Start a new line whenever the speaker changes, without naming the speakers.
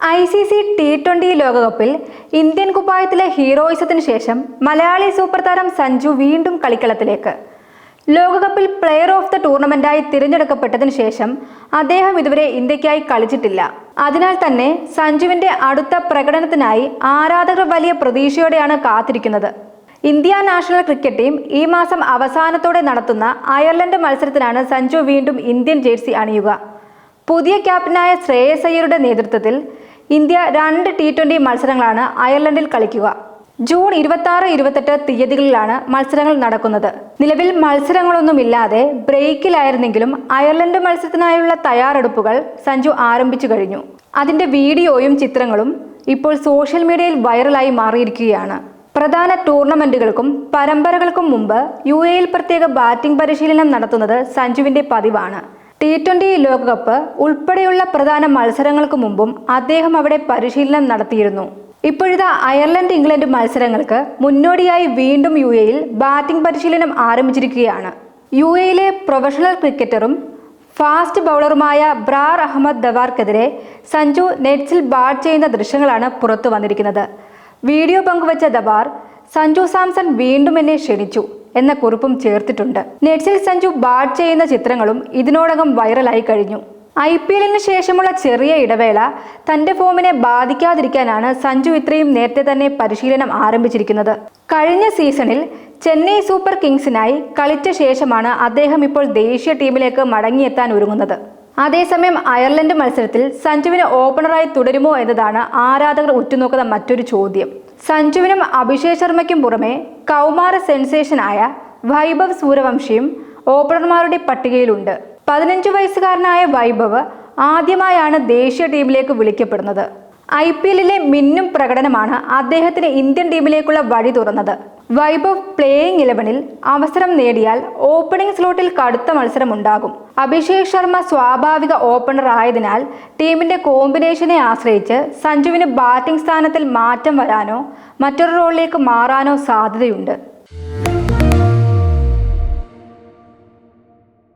ICC T20 ലോകകപ്പിൽ Indian കുപ്പായത്തിലെ ഹീറോയിസത്തിന് ശേഷം Malayali super താരം സഞ്ജു വീണ്ടും കളിക്കളത്തിലേക്ക്. ലോകകപ്പിൽ പ്ലെയർ ഓഫ് ദ ടൂർണമെന്റായി തിരഞ്ഞെടുക്കപ്പെട്ടതിനു ശേഷം അദ്ദേഹം ഇതുവരെ ഇന്ത്യക്കായി കളിച്ചിട്ടില്ല. അതിനാൽ തന്നെ സഞ്ജുവിന്റെ അടുത്ത പ്രകടനത്തിനായി ആരാധകർ വലിയ പ്രതീക്ഷയോടെയാണ് കാത്തിരിക്കുന്നത്. ഇന്ത്യ നാഷണൽ ക്രിക്കറ്റ് ടീം ഈ മാസം അവസാനത്തോടെ നടത്തുന്ന അയർലൻഡ് മത്സരത്തിനാണ് സഞ്ജു വീണ്ടും ഇന്ത്യൻ ജേഴ്സി അണിയുക. പുതിയ ക്യാപ്റ്റനായ ശ്രേയസ് അയ്യരുടെ നേതൃത്വത്തിൽ ഇന്ത്യ 2 T20 മത്സരങ്ങളാണ് അയർലൻഡിൽ കളിക്കുക. ജൂൺ 26-28 തീയതികളിലാണ് മത്സരങ്ങൾ നടക്കുന്നത്. നിലവിൽ മത്സരങ്ങളൊന്നുമില്ലാതെ ബ്രേക്കിലായിരുന്നെങ്കിലും അയർലൻഡ് മത്സരത്തിനായുള്ള തയ്യാറെടുപ്പുകൾ സഞ്ജു ആരംഭിച്ചു കഴിഞ്ഞു. അതിന്റെ വീഡിയോയും ചിത്രങ്ങളും ഇപ്പോൾ സോഷ്യൽ മീഡിയയിൽ വൈറലായി മാറിയിരിക്കുകയാണ്. പ്രധാന ടൂർണമെന്റുകൾക്കും പരമ്പരകൾക്കും മുമ്പ് UAEയിൽ പ്രത്യേക ബാറ്റിംഗ് പരിശീലനം നടത്തുന്നത് സഞ്ജുവിന്റെ പതിവാണ്. T20 ലോകകപ്പ് ഉൾപ്പെടെയുള്ള പ്രധാന മത്സരങ്ങൾക്ക് മുമ്പും അദ്ദേഹം അവിടെ പരിശീലനം നടത്തിയിരുന്നു. ഇപ്പോഴിതാ അയർലൻഡ് ഇംഗ്ലണ്ട് മത്സരങ്ങൾക്ക് മുന്നോടിയായി വീണ്ടും UAEയിൽ ബാറ്റിംഗ് പരിശീലനം ആരംഭിച്ചിരിക്കുകയാണ്. UAEയിലെ പ്രൊഫഷണൽ ക്രിക്കറ്ററും ഫാസ്റ്റ് ബൗളറുമായ ബ്രാർ അഹമ്മദ് ദവാർക്കെതിരെ സഞ്ജു നെറ്റ്സിൽ ബാറ്റ് ചെയ്യുന്ന ദൃശ്യങ്ങളാണ് പുറത്തു വന്നിരിക്കുന്നത്. വീഡിയോ പങ്കുവച്ച ദവാർ, സഞ്ജു സാംസൺ വീണ്ടും എന്നെ ക്ഷണിച്ചു എന്ന കുറിപ്പും ചേർത്തിട്ടുണ്ട്. നെറ്റ്സിൽ സഞ്ജു ബാറ്റ് ചെയ്യുന്ന ചിത്രങ്ങളും ഇതിനോടകം വൈറലായി കഴിഞ്ഞു. IPLന് ശേഷമുള്ള ചെറിയ ഇടവേള തന്റെ ഫോമിനെ ബാധിക്കാതിരിക്കാനാണ് സഞ്ജു ഇത്രയും നേരത്തെ തന്നെ പരിശീലനം ആരംഭിച്ചിരിക്കുന്നത്. കഴിഞ്ഞ സീസണിൽ ചെന്നൈ സൂപ്പർ കിങ്സിനായി കളിച്ച ശേഷമാണ് അദ്ദേഹം ഇപ്പോൾ ദേശീയ ടീമിലേക്ക് മടങ്ങിയെത്താൻ ഒരുങ്ങുന്നത്. അതേസമയം അയർലൻഡ് മത്സരത്തിൽ സഞ്ജുവിന് ഓപ്പണറായി തുടരുമോ എന്നതാണ് ആരാധകർ ഉറ്റുനോക്കുന്ന മറ്റൊരു ചോദ്യം. സഞ്ജുവിനും അഭിഷേക് ശർമ്മയ്ക്കും പുറമെ കൗമാര സെൻസേഷനായ വൈഭവ് സൂര്യവംശിയും ഓപ്പണർമാരുടെ പട്ടികയിലുണ്ട്. 15 വയസ്സുകാരനായ വൈഭവ് ആദ്യമായാണ് ദേശീയ ടീമിലേക്ക് വിളിക്കപ്പെടുന്നത്. IPLലെ മിന്നും പ്രകടനമാണ് അദ്ദേഹത്തിന് ഇന്ത്യൻ ടീമിലേക്കുള്ള വഴി തുറന്നത്. വൈഭവ് പ്ലേയിങ് 11-ൽ അവസരം നേടിയാൽ ഓപ്പണിംഗ് സ്ലോട്ടിൽ കടുത്ത മത്സരമുണ്ടാകും. അഭിഷേക് ശർമ്മ സ്വാഭാവിക ഓപ്പണർ ആയതിനാൽ ടീമിന്റെ കോമ്പിനേഷനെ ആശ്രയിച്ച് സഞ്ജുവിന് ബാറ്റിംഗ് സ്ഥാനത്തിൽ മാറ്റം വരാനോ മറ്റൊരു റോളിലേക്ക് മാറാനോ സാധ്യതയുണ്ട്.